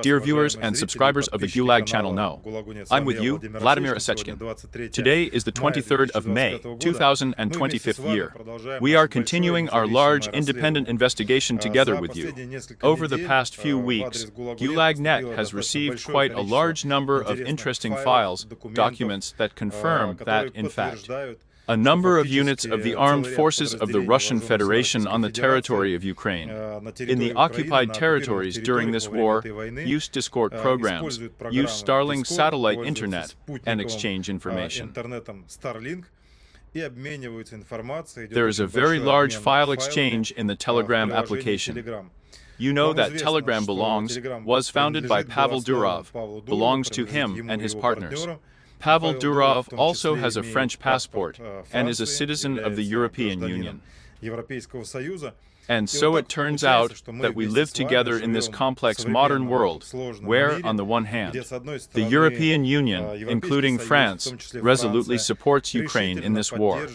Dear viewers and subscribers of the Gulag channel know, I'm with you, Vladimir OSECHKIN. Today is the 23rd of May, 2025 year. We are continuing our large independent investigation together with you. Over the past few weeks, Gulag.net has received quite a large number of interesting files, documents that confirm that, in fact, a number of units of the armed forces of the Russian Federation on the territory of Ukraine, in the occupied territories during this war, use Discord programs, use Starlink satellite internet, and exchange information. There is a very large file exchange in the Telegram application. You know that Telegram was founded by Pavel Durov, belongs to him and his partners. Pavel Durov also has a French passport and is a citizen of the European Union. And so it turns out that we live together in this complex modern world, where, on the one hand, the European Union, including France, resolutely supports Ukraine in this war.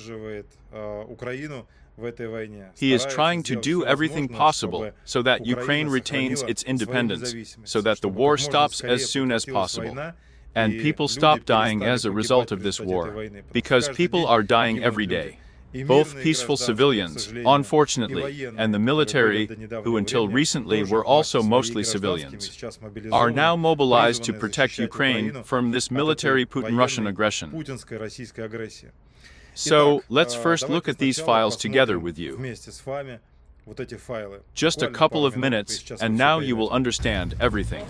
He is trying to do everything possible so that Ukraine retains its independence, so that the war stops as soon as possible. And people stop dying as a result of this war, because people are dying every day. Both peaceful civilians, unfortunately, and the military, who until recently were also mostly civilians, are now mobilized to protect Ukraine from this military Putin-Russian aggression. So, let's first look at these files together with you. Just a couple of minutes, and now you will understand everything.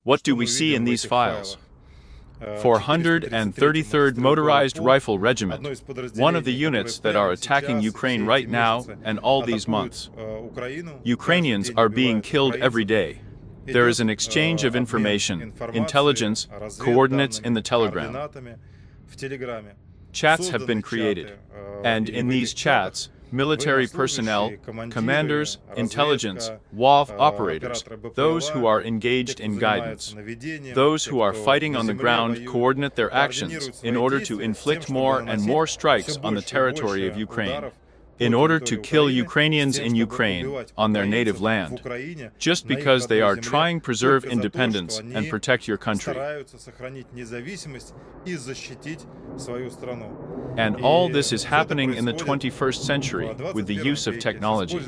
What do we see in these files? 433rd Motorized Rifle Regiment, one of the units that are attacking Ukraine right now and all these months. Ukrainians are being killed every day. There is an exchange of information, intelligence, coordinates in the Telegram. Chats have been created, and in these chats, military personnel, commanders, intelligence, WAV operators, those who are engaged in guidance, those who are fighting on the ground coordinate their actions in order to inflict more and more strikes on the territory of Ukraine, in order to kill Ukrainians in Ukraine, on their native land, just because they are trying to preserve independence and protect your country. And all this is happening in the 21st century with the use of technology.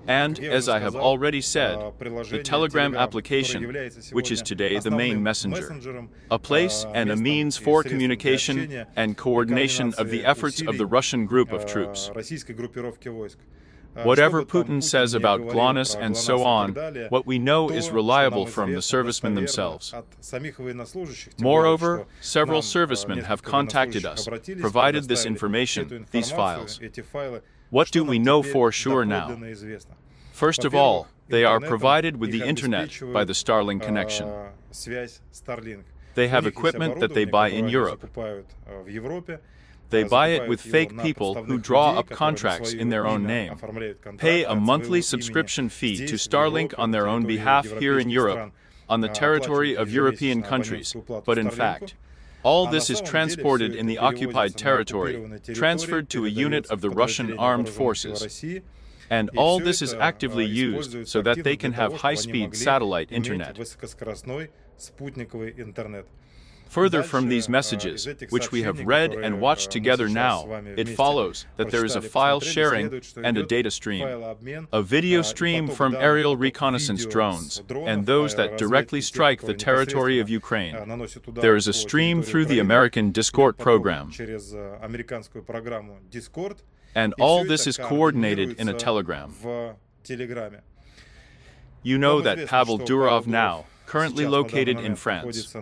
And, as I have already said, the Telegram application, which is today the main messenger, a place and a means for communication and coordination of the efforts of the Russian group of troops. Whatever Putin says about GLONASS and so on, what we know is reliable from the servicemen themselves. Moreover, several servicemen have contacted us, provided this information, these files. What do we know for sure now? First of all, they are provided with the internet by the Starlink connection. They have equipment that they buy in Europe. They buy it with fake people who draw up contracts in their own name, pay a monthly subscription fee to Starlink on their own behalf here in Europe, on the territory of European countries, but in fact, all this is transported in the occupied territory, transferred to a unit of the Russian armed forces. And all this is actively used so that they can have high-speed satellite internet. Further from these messages, which we have read and watched together now, it follows that there is a file sharing and a data stream, a video stream from aerial reconnaissance drones, and those that directly strike the territory of Ukraine. There is a stream through the American Discord program. And all this is coordinated in a telegram. You know that Pavel Durov now, currently located in France.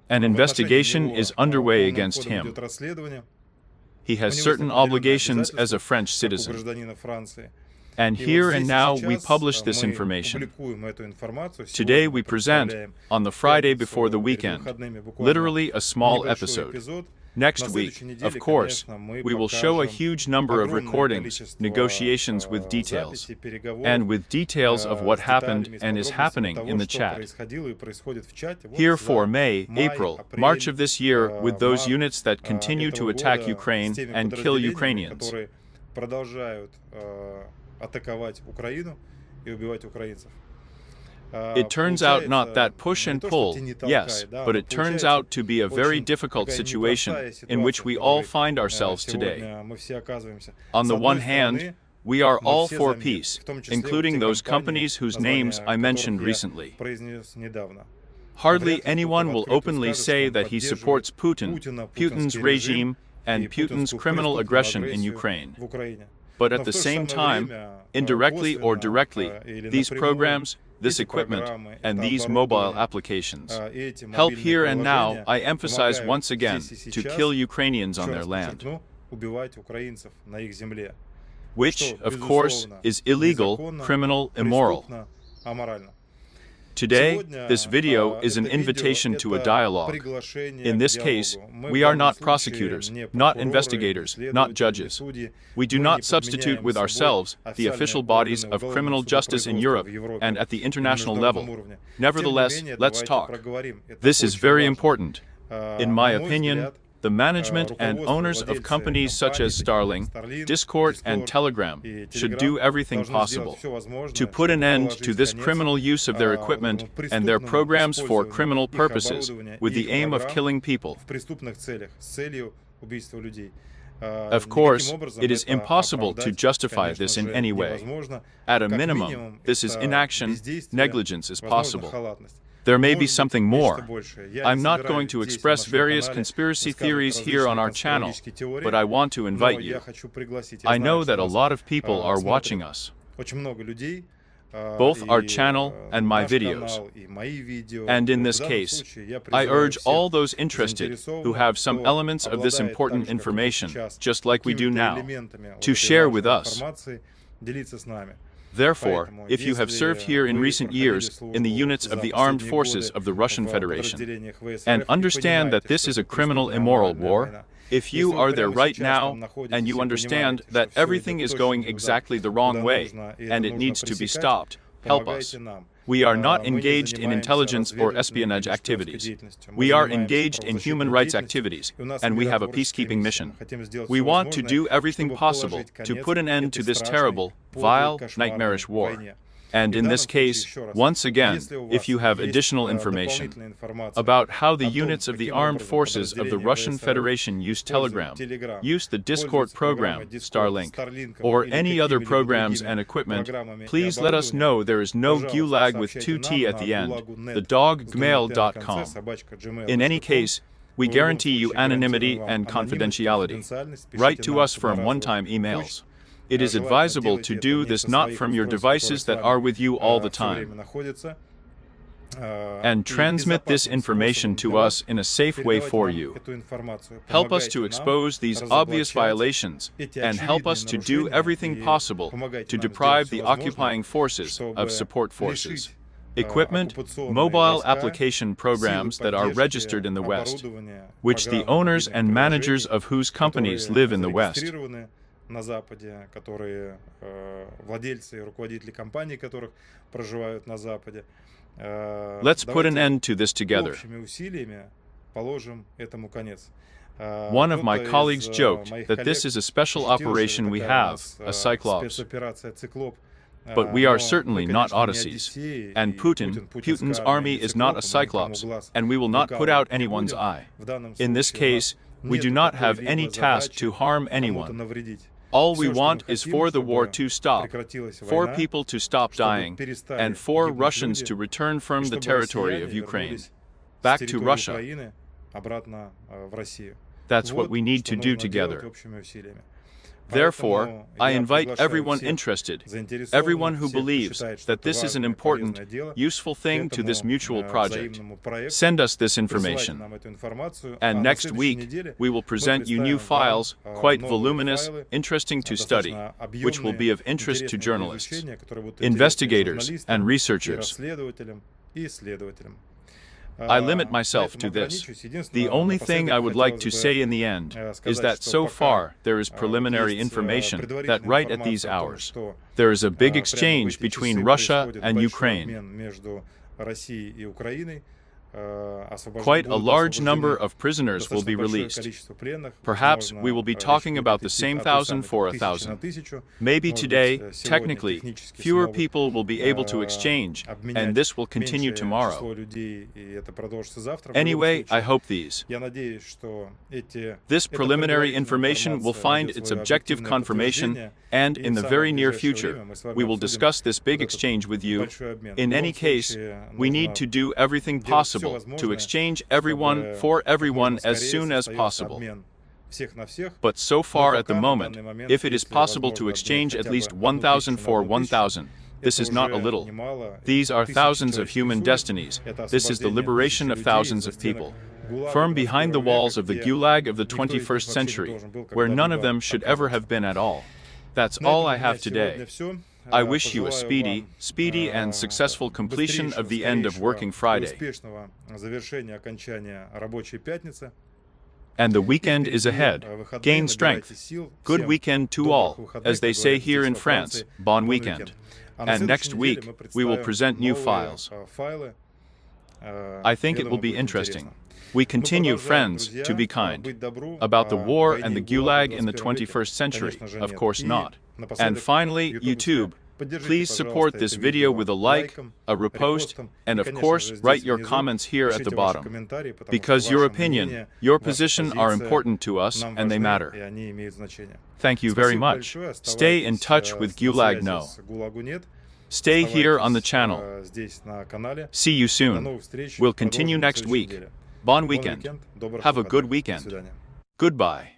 An investigation is underway against him. He has certain obligations as a French citizen. And here and now we publish this information. Today we present, on the Friday before the weekend, literally a small episode. Next week, of course, we will show a huge number of recordings, negotiations with details, and with details of what happened and is happening in the chat. Here for May, April, March of this year with those units that continue to attack Ukraine and kill Ukrainians. It turns out not that push and pull, yes, but it turns out to be a very difficult situation in which we all find ourselves today. On the one hand, we are all for peace, including those companies whose names I mentioned recently. Hardly anyone will openly say that he supports Putin's regime, and Putin's criminal aggression in Ukraine. But at the same time, indirectly or directly, these programs, this equipment, and these mobile applications help here and now, I emphasize once again, to kill Ukrainians on their land, which, of course, is illegal, criminal, immoral. Today, this video is an invitation to a dialogue. In this case, we are not prosecutors, not investigators, not judges. We do not substitute with ourselves the official bodies of criminal justice in Europe and at the international level. Nevertheless, let's talk. This is very important. In my opinion, the management and owners of companies such as Starlink, Discord, and Telegram should do everything possible to put an end to this criminal use of their equipment and their programs for criminal purposes with the aim of killing people. Of course, it is impossible to justify this in any way. At a minimum, this is inaction, negligence is possible. There may be something more. I'm not going to express various conspiracy theories here on our channel, but I want to invite you. I know that a lot of people are watching us, both our channel and my videos. And in this case, I urge all those interested who have some elements of this important information, just like we do now, to share with us. Therefore, if you have served here in recent years in the units of the armed forces of the Russian Federation, and understand that this is a criminal, immoral war, if you are there right now, and you understand that everything is going exactly the wrong way, and it needs to be stopped, help us. We are not engaged in intelligence or espionage activities. We are engaged in human rights activities, and we have a peacekeeping mission. We want to do everything possible to put an end to this terrible, vile, nightmarish war. And in this case, once again, if you have additional information about how the units of the armed forces of the Russian Federation use Telegram, use the Discord program, Starlink, or any other programs and equipment, please let us know. There is no gulag with 2T at the end, thedog@gmail.com. In any case, we guarantee you anonymity and confidentiality. Write to us from one-time emails. It is advisable to do this not from your devices that are with you all the time, and transmit this information to us in a safe way for you. Help us to expose these obvious violations and help us to do everything possible to deprive the occupying forces of support forces, equipment, mobile application programs that are registered in the West, which the owners and managers of whose companies live in the West. На Западе, которые владельцы и руководители компаний, которых проживают на Западе. Let's put an end to this together. Общими усилиями положим этому конец. One of my colleagues joked that this is a special operation we have, a Cyclops. But we are certainly not Odysseys. And Putin's army is not a Cyclops, and we will not put out anyone's eye. In this case, we do not have any task to harm anyone. All we want is for the war to stop, for people to stop dying, and for Russians to return from the territory of Ukraine back to Russia. That's what we need to do together. Therefore, I invite everyone interested, everyone who believes that this is an important, useful thing to this mutual project. Send us this information. And next week, we will present you new files, quite voluminous, interesting to study, which will be of interest to journalists, investigators, and researchers. I limit myself to this. The only thing I would like to say in the end is that so far there is preliminary information that right at these hours there is a big exchange between Russia and Ukraine. Quite a large number of prisoners will be released. Perhaps we will be talking about the same 1,000 for 1,000. Maybe today, technically, fewer people will be able to exchange, and this will continue tomorrow. Anyway, I hope this preliminary information will find its objective confirmation, and in the very near future, we will discuss this big exchange with you. In any case, we need to do everything possible to exchange everyone for everyone as soon as possible. But so far at the moment, if it is possible to exchange at least 1,000 for 1,000, this is not a little. These are thousands of human destinies. This is the liberation of thousands of people, firm behind the walls of the Gulag of the 21st century, where none of them should ever have been at all. That's all I have today. I wish you a speedy and successful completion of the end of Working Friday. And the weekend is ahead. Gain strength. Good weekend to all, as they say here in France, bon weekend. And next week, we will present new files. I think it will be interesting. We continue, friends, to be kind. About the war and the Gulag in the 21st century, of course not. And finally, YouTube, please support this video with a like, a repost, and of course, write your comments here at the bottom. Because your opinion, your position are important to us, and they matter. Thank you very much. Stay in touch with Gulag No. Stay here on the channel. See you soon. We'll continue next week. Bon weekend. Have a good weekend. Goodbye.